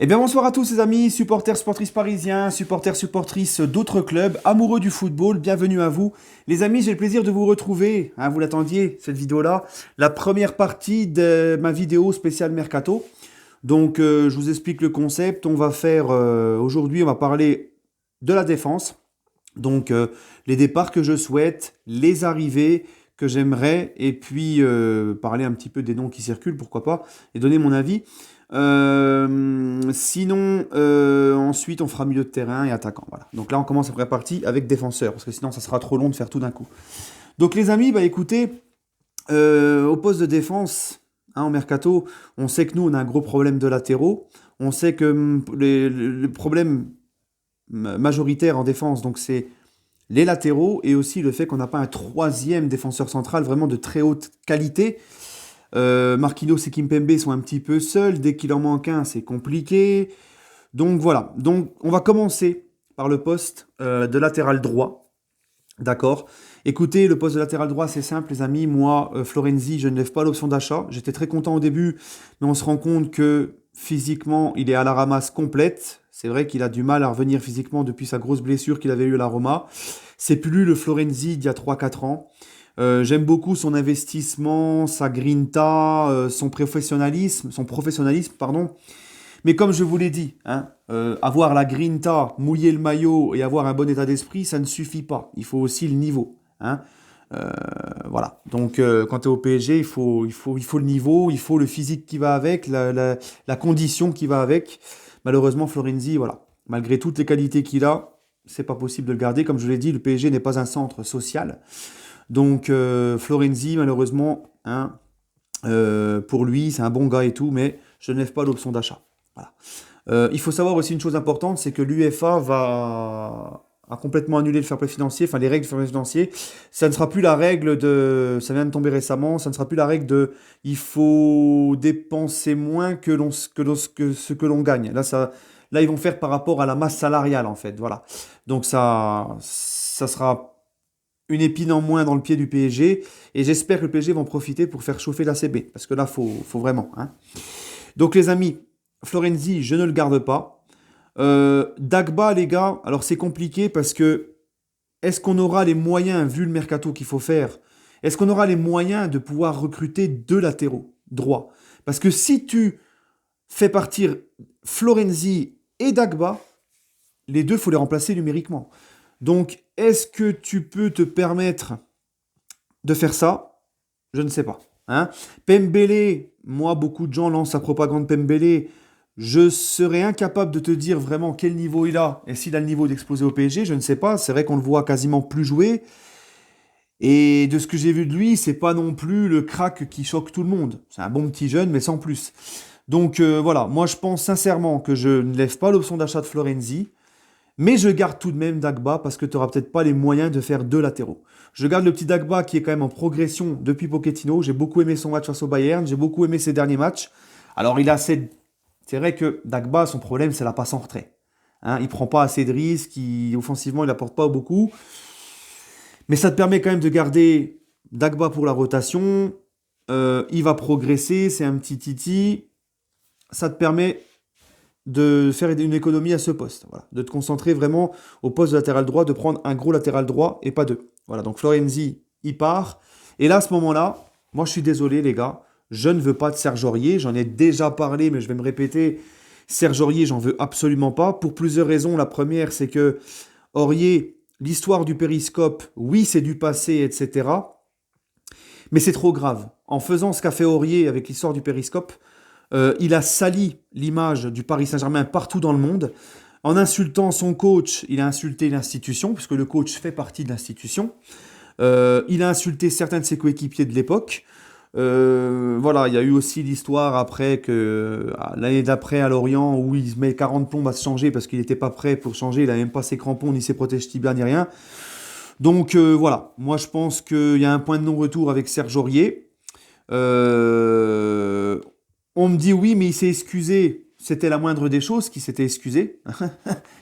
Eh bien bonsoir à tous les amis, supporters, supportrices parisiens, supporters, supportrices d'autres clubs, amoureux du football, bienvenue à vous. Les amis, j'ai le plaisir de vous retrouver, hein, vous l'attendiez, cette vidéo-là, la première partie de ma vidéo spéciale Mercato. Donc je vous explique le concept, on va faire, aujourd'hui on va parler de la défense, donc les départs que je souhaite, les arrivées que j'aimerais, et puis parler un petit peu des noms qui circulent, pourquoi pas, et donner mon avis. Sinon, ensuite, on fera milieu de terrain et attaquant. Voilà. Donc là, on commence la première partie avec défenseur, parce que sinon, ça sera trop long de faire tout d'un coup. Donc les amis, bah écoutez, au poste de défense, hein, en mercato, on sait que nous, on a un gros problème de latéraux. On sait que le problème majoritaire en défense, donc c'est les latéraux et aussi le fait qu'on n'a pas un troisième défenseur central vraiment de très haute qualité. Marquinhos et Kimpembe sont un petit peu seuls. Dès qu'il en manque un, c'est compliqué. Donc voilà. Donc on va commencer par le poste de latéral droit. D'accord. Écoutez, le poste de latéral droit, c'est simple, les amis. Moi, Florenzi, je ne lève pas l'option d'achat. J'étais très content au début, mais on se rend compte que physiquement, il est à la ramasse complète. C'est vrai qu'il a du mal à revenir physiquement depuis sa grosse blessure qu'il avait eue à la Roma. C'est plus le Florenzi d'il y a 3 4 ans. J'aime beaucoup son investissement, sa grinta, son professionnalisme, pardon. Mais comme je vous l'ai dit, hein, avoir la grinta, mouiller le maillot et avoir un bon état d'esprit, ça ne suffit pas. Il faut aussi le niveau. Hein. Voilà. Donc, quand tu es au PSG, il faut le niveau, il faut le physique qui va avec, la condition qui va avec. Malheureusement, Florenzi, voilà. Malgré toutes les qualités qu'il a, c'est pas possible de le garder. Comme je l'ai dit, le PSG n'est pas un centre social. Donc, Florenzi, malheureusement, hein, pour lui, c'est un bon gars et tout, mais je ne lève pas l'option d'achat. Voilà. Il faut savoir aussi une chose importante, c'est que l'UEFA a complètement annulé le fair play financier, enfin les règles du fair play financier. Ça ne sera plus la règle de, ça vient de tomber récemment, ça ne sera plus la règle de, il faut dépenser moins que ce que l'on gagne. Là, ils vont faire par rapport à la masse salariale en fait, voilà. Donc ça sera une épine en moins dans le pied du PSG, et j'espère que le PSG va en profiter pour faire chauffer la CB, parce que là, faut vraiment. Hein. Donc les amis, Florenzi, je ne le garde pas. Dagba, les gars, alors c'est compliqué parce que est-ce qu'on aura les moyens, vu le mercato qu'il faut faire, est-ce qu'on aura les moyens de pouvoir recruter deux latéraux droits? Parce que si tu fais partir Florenzi et Dagba, les deux, il faut les remplacer numériquement. Donc, est-ce que tu peux te permettre de faire ça? Je ne sais pas. Hein. Pembele, moi, beaucoup de gens lancent la propagande Pembele. Je serais incapable de te dire vraiment quel niveau il a et s'il a le niveau d'exploser au PSG. Je ne sais pas. C'est vrai qu'on le voit quasiment plus jouer. Et de ce que j'ai vu de lui, c'est pas non plus le crack qui choque tout le monde. C'est un bon petit jeune, mais sans plus. Donc voilà, moi je pense sincèrement que je ne lève pas l'option d'achat de Florenzi. Mais je garde tout de même Dagba parce que tu n'auras peut-être pas les moyens de faire deux latéraux. Je garde le petit Dagba qui est quand même en progression depuis Pochettino. J'ai beaucoup aimé son match face au Bayern. J'ai beaucoup aimé ses derniers matchs. Alors il a cette... C'est vrai que Dagba, son problème, c'est la passe en retrait. Hein, il prend pas assez de risques. Offensivement, il n'apporte pas beaucoup. Mais ça te permet quand même de garder Dagba pour la rotation. Il va progresser. C'est un petit titi. Ça te permet de faire une économie à ce poste. Voilà. De te concentrer vraiment au poste de latéral droit, de prendre un gros latéral droit et pas deux. Voilà, donc Florenzi, il part. Et là, à ce moment-là, moi je suis désolé les gars, je ne veux pas de Serge Aurier, j'en ai déjà parlé, mais je vais me répéter. Serge Aurier, j'en veux absolument pas, pour plusieurs raisons. La première, c'est que Aurier, l'histoire du périscope, oui, c'est du passé, etc. Mais c'est trop grave. En faisant ce qu'a fait Aurier avec l'histoire du périscope, il a sali l'image du Paris Saint-Germain partout dans le monde. En insultant son coach, il a insulté l'institution, puisque le coach fait partie de l'institution. Il a insulté certains de ses coéquipiers de l'époque. Voilà, il y a eu aussi l'histoire après que l'année d'après à Lorient où il met 40 plombes à se changer parce qu'il n'était pas prêt pour changer, il n'avait même pas ses crampons, ni ses protèges tibia, ni rien. Donc voilà, moi je pense qu'il y a un point de non-retour avec Serge Aurier. Euh, on me dit oui, mais il s'est excusé. C'était la moindre des choses qui s'était excusé.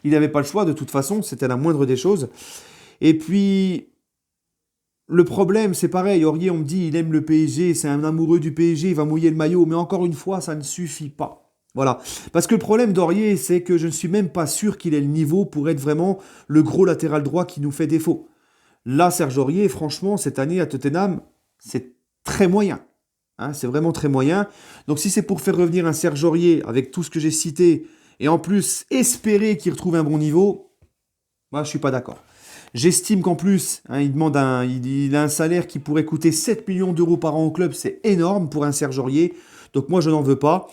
Il n'avait pas le choix de toute façon, c'était la moindre des choses. Et puis, le problème, c'est pareil. Aurier, on me dit, il aime le PSG, c'est un amoureux du PSG, il va mouiller le maillot. Mais encore une fois, ça ne suffit pas. Voilà. Parce que le problème d'Aurier, c'est que je ne suis même pas sûr qu'il ait le niveau pour être vraiment le gros latéral droit qui nous fait défaut. Là, Serge Aurier, franchement, cette année à Tottenham, c'est très moyen. Hein, c'est vraiment très moyen. Donc si c'est pour faire revenir un Serge Aurier avec tout ce que j'ai cité, et en plus espérer qu'il retrouve un bon niveau, moi je suis pas d'accord. J'estime qu'en plus, hein, il a un salaire qui pourrait coûter 7 millions d'euros par an au club, c'est énorme pour un Serge Aurier. Donc moi je n'en veux pas.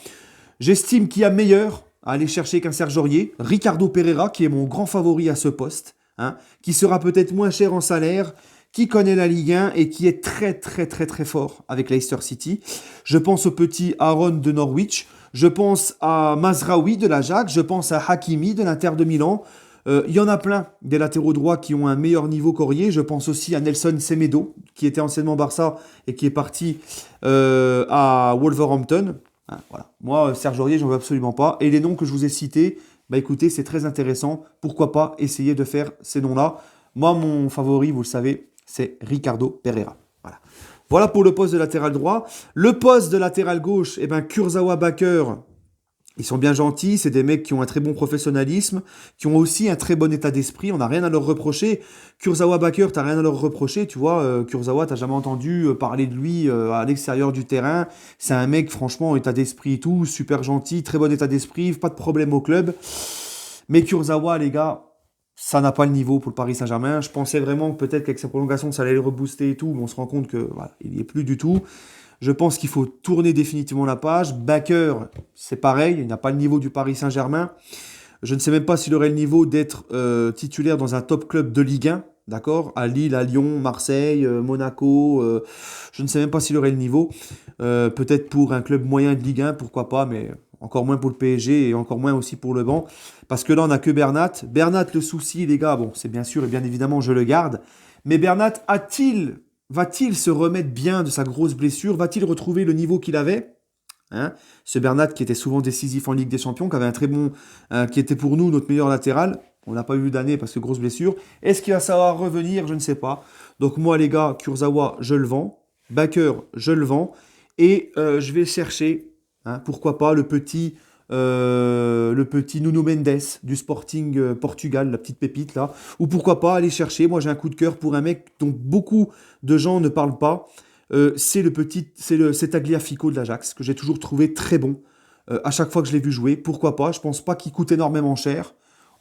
J'estime qu'il y a meilleur à aller chercher qu'un Serge Aurier, Ricardo Pereira, qui est mon grand favori à ce poste, hein, qui sera peut-être moins cher en salaire, qui connaît la Ligue 1 et qui est très très très très fort avec Leicester City. Je pense au petit Aaron de Norwich, je pense à Mazraoui de l'Ajax, je pense à Hakimi de l'Inter de Milan. Il y en a plein des latéraux droits qui ont un meilleur niveau qu'Aurier. Je pense aussi à Nelson Semedo, qui était anciennement Barça et qui est parti à Wolverhampton. Hein, voilà. Moi, Serge Aurier, j'en veux absolument pas. Et les noms que je vous ai cités, bah écoutez, c'est très intéressant. Pourquoi pas essayer de faire ces noms-là. Moi, mon favori, vous le savez, c'est Ricardo Pereira. Voilà. Voilà pour le poste de latéral droit. Le poste de latéral gauche, eh ben, Kurzawa Baker. Ils sont bien gentils, c'est des mecs qui ont un très bon professionnalisme, qui ont aussi un très bon état d'esprit, on n'a rien à leur reprocher. Kurzawa Baker, t'as rien à leur reprocher, tu vois, Kurzawa, t'as jamais entendu parler de lui à l'extérieur du terrain. C'est un mec, franchement, état d'esprit et tout, super gentil, très bon état d'esprit, pas de problème au club. Mais Kurzawa, les gars, ça n'a pas le niveau pour le Paris Saint-Germain. Je pensais vraiment que peut-être qu'avec sa prolongation, ça allait le rebooster et tout, mais on se rend compte que voilà, il n'y est plus du tout. Je pense qu'il faut tourner définitivement la page. Baker, c'est pareil, il n'a pas le niveau du Paris Saint-Germain. Je ne sais même pas s'il aurait le niveau d'être titulaire dans un top club de Ligue 1, d'accord? À Lille, à Lyon, Marseille, Monaco. Je ne sais même pas s'il aurait le niveau. Peut-être pour un club moyen de Ligue 1, pourquoi pas, mais encore moins pour le PSG et encore moins aussi pour le banc. Parce que là, on n'a que Bernat. Bernat, le souci, les gars, bon, c'est bien sûr et bien évidemment, je le garde. Mais Bernat va-t-il se remettre bien de sa grosse blessure? Va-t-il retrouver le niveau qu'il avait? Hein, ce Bernat qui était souvent décisif en Ligue des Champions, qui avait un très bon, qui était pour nous notre meilleur latéral. On n'a pas eu d'année parce que grosse blessure. Est-ce qu'il va savoir revenir? Je ne sais pas. Donc moi les gars, Kurzawa, je le vends. Baker, je le vends. Et je vais chercher, hein, pourquoi pas, le petit Nuno Mendes du Sporting Portugal, la petite pépite là. Ou pourquoi pas aller chercher, moi j'ai un coup de cœur pour un mec dont beaucoup de gens ne parlent pas. C'est Tagliafico de l'Ajax, que j'ai toujours trouvé très bon à chaque fois que je l'ai vu jouer. Pourquoi pas? Je pense pas qu'il coûte énormément cher.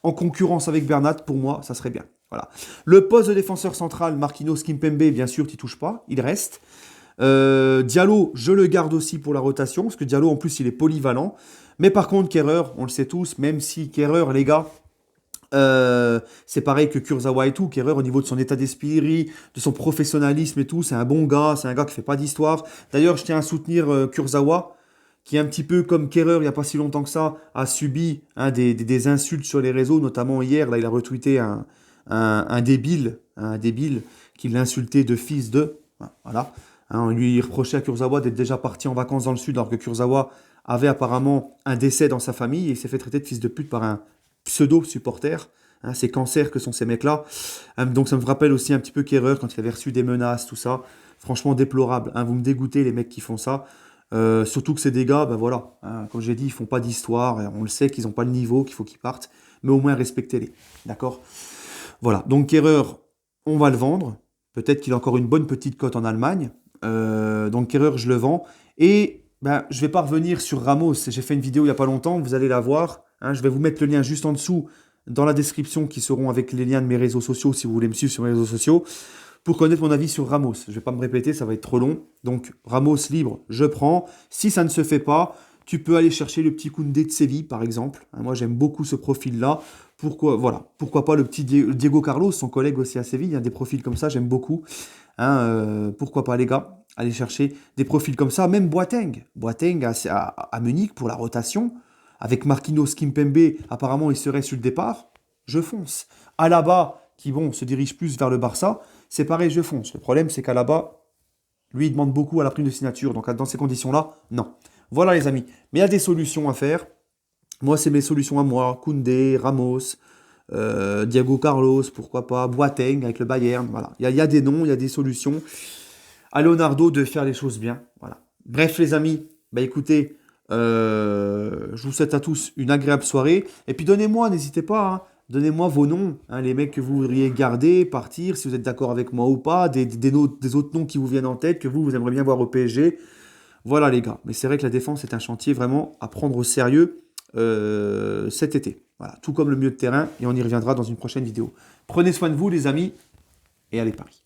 En concurrence avec Bernat, pour moi, ça serait bien. Voilà. Le poste de défenseur central, Marquinhos Kimpembe, bien sûr, tu touches pas, il reste. Diallo, je le garde aussi pour la rotation, parce que Diallo, en plus, il est polyvalent. Mais par contre, Kerrer, on le sait tous, même si Kerrer, les gars, c'est pareil que Kurzawa et tout. Kerrer, au niveau de son état d'esprit, de son professionnalisme et tout, c'est un bon gars, c'est un gars qui fait pas d'histoire. D'ailleurs, je tiens à soutenir Kurzawa, qui est un petit peu comme Kerrer, il n'y a pas si longtemps que ça, a subi hein, des insultes sur les réseaux, notamment hier, là, il a retweeté un débile qui l'insultait de fils de. Voilà. Hein, on lui reprochait à Kurzawa d'être déjà parti en vacances dans le sud, alors que Kurzawa avait apparemment un décès dans sa famille et il s'est fait traiter de fils de pute par un pseudo-supporter. Hein, ces cancers que sont ces mecs-là. Donc ça me rappelle aussi un petit peu Kerrer quand il avait reçu des menaces, tout ça. Franchement déplorable. Hein, vous me dégoûtez les mecs qui font ça. Surtout que ces dégâts, ben voilà, hein, comme j'ai dit, ils font pas d'histoire. On le sait qu'ils n'ont pas le niveau, qu'il faut qu'ils partent. Mais au moins respectez-les. D'accord? Voilà. Donc Kerrer, on va le vendre. Peut-être qu'il a encore une bonne petite cote en Allemagne. Donc Kerrer, je le vends. Et ben, je ne vais pas revenir sur Ramos. J'ai fait une vidéo il n'y a pas longtemps, vous allez la voir. Hein, je vais vous mettre le lien juste en dessous dans la description qui seront avec les liens de mes réseaux sociaux si vous voulez me suivre sur mes réseaux sociaux pour connaître mon avis sur Ramos. Je ne vais pas me répéter, ça va être trop long. Donc Ramos libre, je prends. Si ça ne se fait pas, tu peux aller chercher le petit Koundé de Séville par exemple. Hein, moi j'aime beaucoup ce profil-là. Pourquoi pas le petit Diego Carlos, son collègue aussi à Séville. Il y a des profils comme ça, j'aime beaucoup. Hein, pourquoi pas les gars, aller chercher des profils comme ça. Même Boateng à Munich pour la rotation. Avec Marquinhos Kimpembe, apparemment il serait sur le départ. Je fonce. Alaba, qui bon, se dirige plus vers le Barça, c'est pareil, je fonce. Le problème, c'est qu'Alaba, lui, il demande beaucoup à la prime de signature. Donc dans ces conditions-là, non. Voilà les amis. Mais il y a des solutions à faire. Moi, c'est mes solutions à moi. Koundé, Ramos, Diego Carlos, pourquoi pas, Boateng avec le Bayern. Voilà. Il y a des noms, il y a des solutions. À Leonardo de faire les choses bien. Voilà. Bref les amis, bah écoutez, Je vous souhaite à tous une agréable soirée. Et puis donnez-moi, n'hésitez pas, hein, donnez-moi vos noms, hein, les mecs que vous voudriez garder, partir, si vous êtes d'accord avec moi ou pas, des autres noms qui vous viennent en tête, que vous aimeriez bien voir au PSG. Voilà les gars. Mais c'est vrai que la défense est un chantier vraiment à prendre au sérieux cet été. Voilà, tout comme le milieu de terrain, et on y reviendra dans une prochaine vidéo. Prenez soin de vous les amis, et allez Paris.